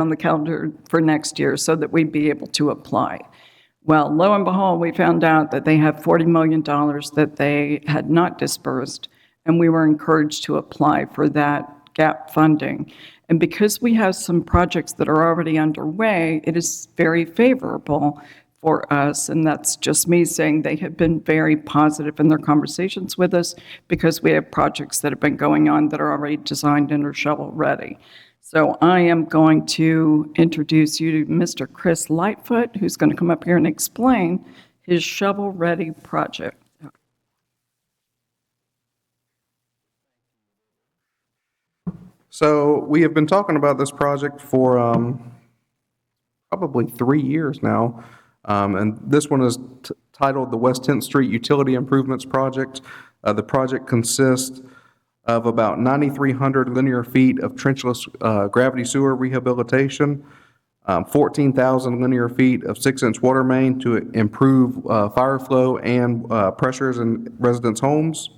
on the calendar for next year so that we'd be able to apply. Well, lo and behold, we found out that they have $40 million that they had not dispersed, and we were encouraged to apply for that gap funding. And because we have some projects that are already underway, it is very favorable for us, and that's just me saying they have been very positive in their conversations with us because we have projects that have been going on that are already designed and are shovel-ready. So I am going to introduce you to Mr. Chris Lightfoot, who's going to come up here and explain his shovel-ready project. So we have been talking about this project for probably 3 years now, and this one is titled the West 10th Street Utility Improvements Project. The project consists of about 9,300 linear feet of trenchless gravity sewer rehabilitation, 14,000 linear feet of 6-inch water main to improve fire flow and pressures in residents' homes,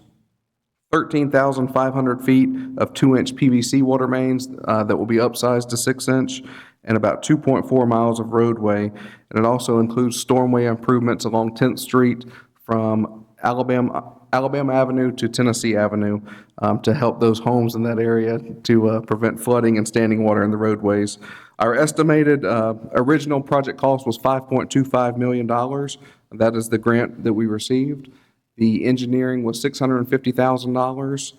13,500 feet of 2-inch PVC water mains that will be upsized to 6-inch, and about 2.4 miles of roadway. And it also includes stormway improvements along 10th Street from Alabama Avenue to Tennessee Avenue to help those homes in that area to prevent flooding and standing water in the roadways. Our estimated original project cost was $5.25 million. That is the grant that we received. The engineering was $650,000.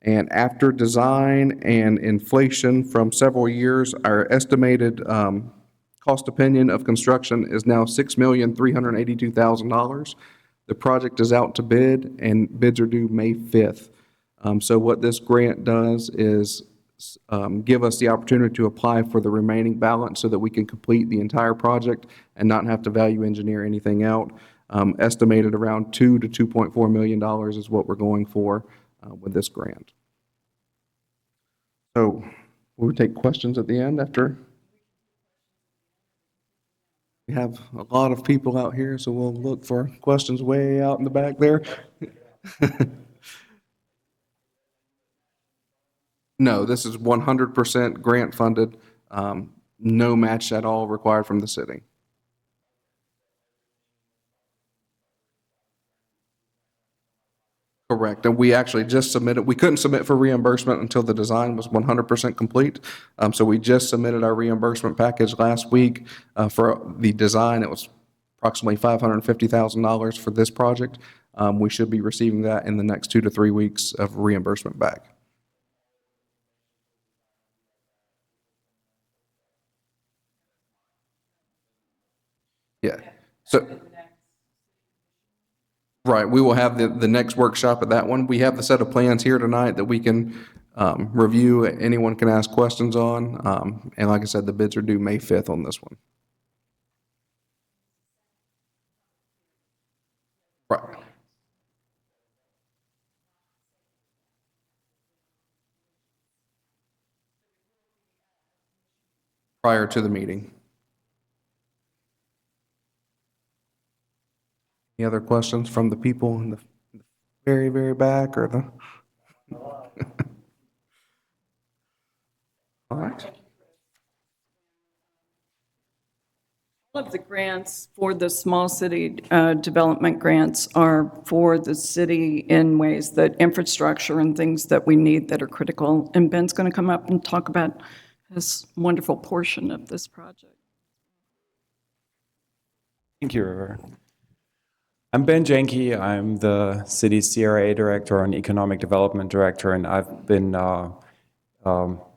And after design and inflation from several years, our estimated cost opinion of construction is now $6,382,000. The project is out to bid, and bids are due May 5th. So what this grant does is give us the opportunity to apply for the remaining balance so that we can complete the entire project and not have to value engineer anything out. Estimated around $2 to $2.4 million is what we're going for with this grant. So we'll take questions at the end after. We have a lot of people out here, so we'll look for questions way out in the back there. No, this is 100% grant funded, no match at all required from the city. Correct, and we actually just submitted, we couldn't submit for reimbursement until the design was 100% complete. So we just submitted our reimbursement package last week for the design. It was approximately $550,000 for this project. We should be receiving that in the next 2 to 3 weeks of reimbursement back. Yeah, so. Right, we will have the next workshop at that one. We have the set of plans here tonight that we can review. Anyone can ask questions on. And like I said, the bids are due May 5th on this one. Right. Prior to the meeting. Any other questions from the people in the very, very back or the? All right. All of the grants for the small city development grants are for the city in ways that infrastructure and things that we need that are critical. And Ben's going to come up and talk about this wonderful portion of this project. Thank you, River. I'm Ben Jenke. I'm the city's CRA director and economic development director, and I've been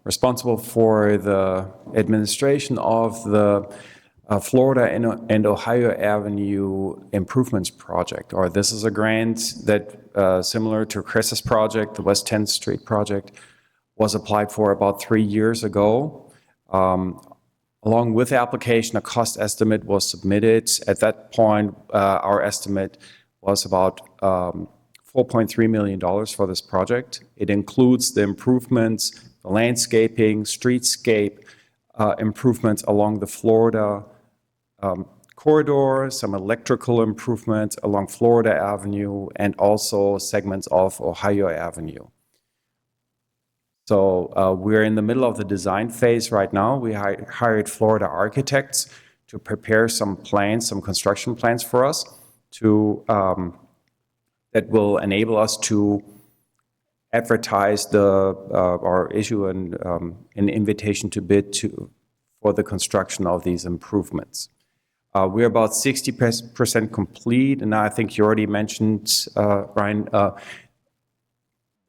responsible for the administration of the Florida and Ohio Avenue Improvements Project. Or this is a grant that, similar to Chris's project, the West 10th Street project, was applied for about 3 years ago. Along with the application, a cost estimate was submitted. At that point, our estimate was about $4.3 million for this project. It includes the improvements, the landscaping, streetscape improvements along the Florida corridor, some electrical improvements along Florida Avenue, and also segments of Ohio Avenue. So we're in the middle of the design phase right now. We hired Florida architects to prepare some plans, some construction plans for us to that will enable us to advertise or issue an invitation to bid for the construction of these improvements. We're about 60% complete, and I think you already mentioned, Ryan,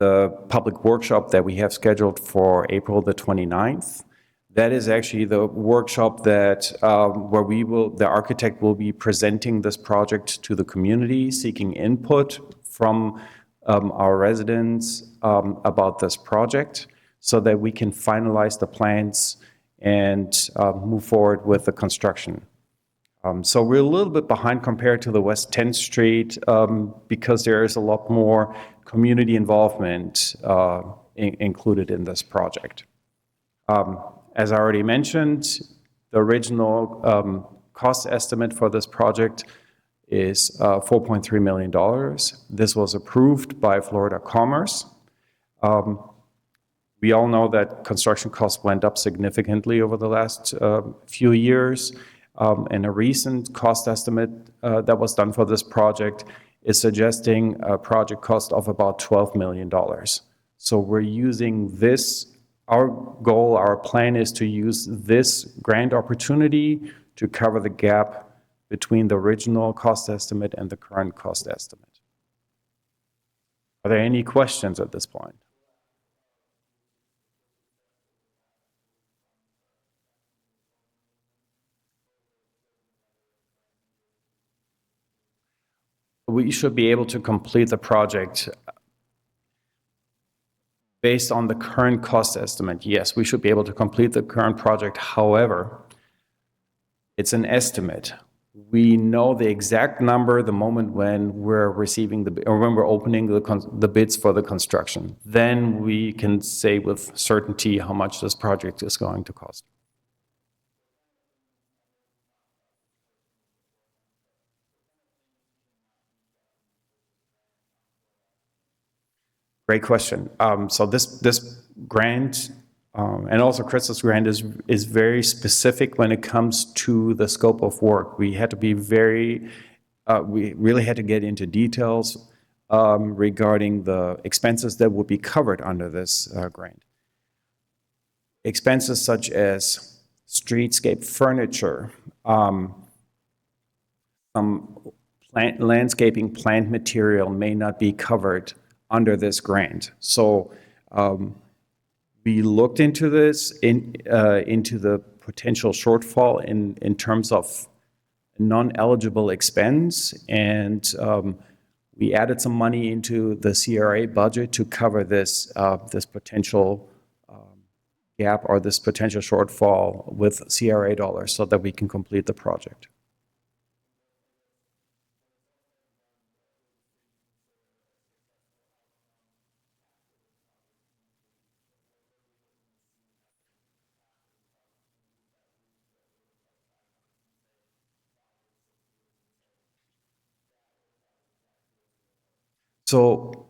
the public workshop that we have scheduled for April the 29th. That is actually the workshop that where the architect will be presenting this project to the community, seeking input from our residents about this project so that we can finalize the plans and move forward with the construction. So we're a little bit behind compared to the West 10th Street because there is a lot more community involvement included in this project. As I already mentioned, the original cost estimate for this project is $4.3 million. This was approved by Florida Commerce. We all know that construction costs went up significantly over the last few years. And a recent cost estimate that was done for this project is suggesting a project cost of about $12 million. So we're using this, our goal, our plan is to use this grant opportunity to cover the gap between the original cost estimate and the current cost estimate. Are there any questions at this point? We should be able to complete the project based on the current cost estimate. Yes, we should be able to complete the current project. However, it's an estimate. We know the exact number the moment when we're receiving or when we're opening the bids for the construction. Then we can say with certainty how much this project is going to cost. Great question. So this grant and also Chris's grant is very specific when it comes to the scope of work. We had to be we really had to get into details regarding the expenses that would be covered under this grant. Expenses such as streetscape furniture, some landscaping plant material may not be covered under this grant. So we looked into this, into the potential shortfall in terms of non-eligible expense, and we added some money into the CRA budget to cover this potential gap or this potential shortfall with CRA dollars so that we can complete the project. So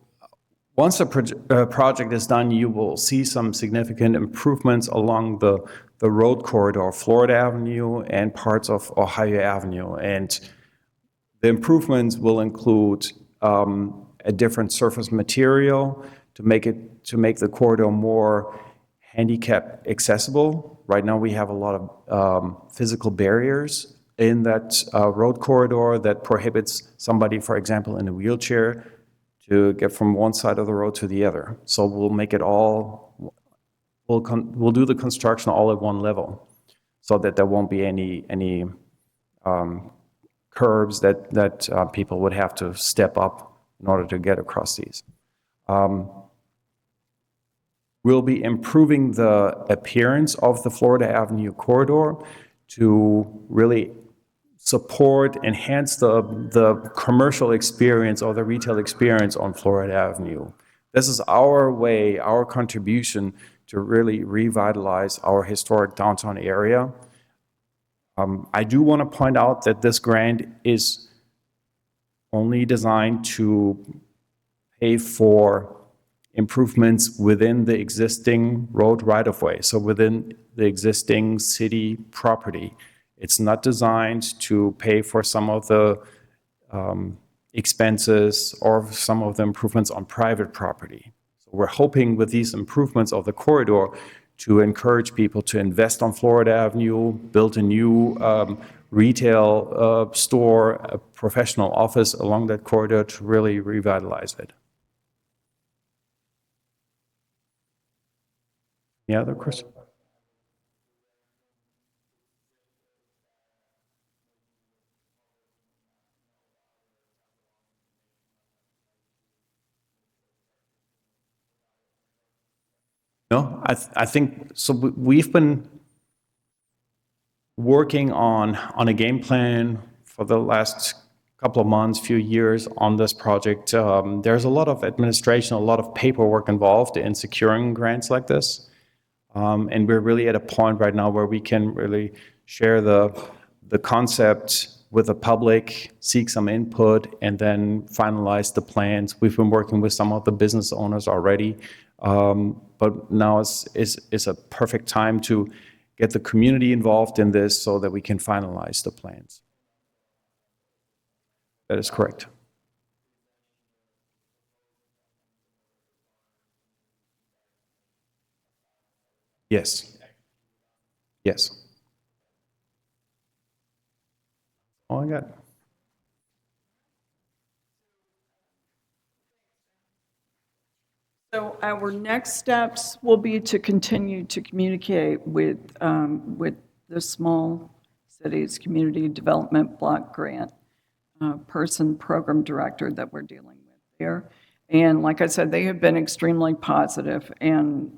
once the project is done, you will see some significant improvements along the road corridor, Florida Avenue and parts of Ohio Avenue. And the improvements will include a different surface material to make the corridor more handicap accessible. Right now we have a lot of physical barriers in that road corridor that prohibits somebody, for example, in a wheelchair to get from one side of the road to the other. So we'll make it all, we'll do the construction all at one level so that there won't be any curbs that people would have to step up in order to get across these. We'll be improving the appearance of the Florida Avenue corridor to really support, enhance the commercial experience or the retail experience on Florida Avenue. This is our way, our contribution to really revitalize our historic downtown area. I do want to point out that this grant is only designed to pay for improvements within the existing road right-of-way, so within the existing city property. It's not designed to pay for some of the expenses or some of the improvements on private property. So we're hoping with these improvements of the corridor to encourage people to invest on Florida Avenue, build a new retail store, a professional office along that corridor to really revitalize it. Any other questions? No, I think so. We've been working on a game plan for the last couple of months, few years on this project. There's a lot of administration, a lot of paperwork involved in securing grants like this. And we're really at a point right now where we can really share the concept with the public, seek some input, and then finalize the plans. We've been working with some of the business owners already, but now is a perfect time to get the community involved in this so that we can finalize the plans. That is correct. Yes. Yes. All I got. So our next steps will be to continue to communicate with the small cities community development block grant program director that we're dealing with there. And like I said, they have been extremely positive, and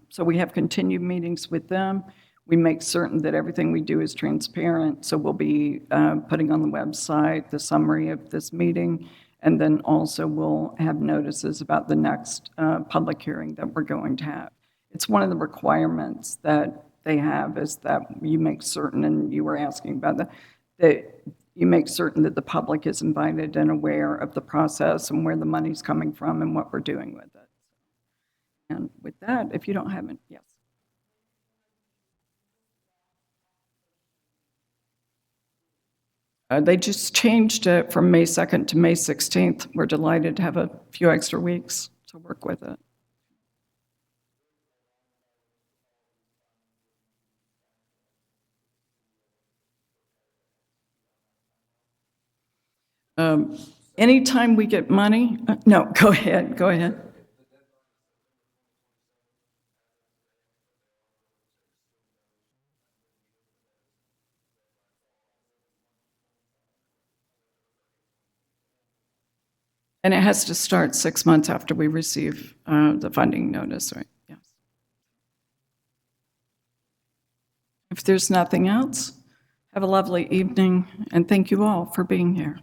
so we have continued meetings with them. We make certain that everything we do is transparent, so we'll be putting on the website the summary of this meeting, and then also we'll have notices about the next public hearing that we're going to have. It's one of the requirements that they have is that you make certain, and you were asking about that you make certain that the public is invited and aware of the process and where the money's coming from and what we're doing with it. And with that, if you don't have it, yes. They just changed it from May 2nd to May 16th. We're delighted to have a few extra weeks to work with it. Anytime we get money, no, go ahead. And it has to start 6 months after we receive the funding notice, right? Yes. If there's nothing else, have a lovely evening, and thank you all for being here.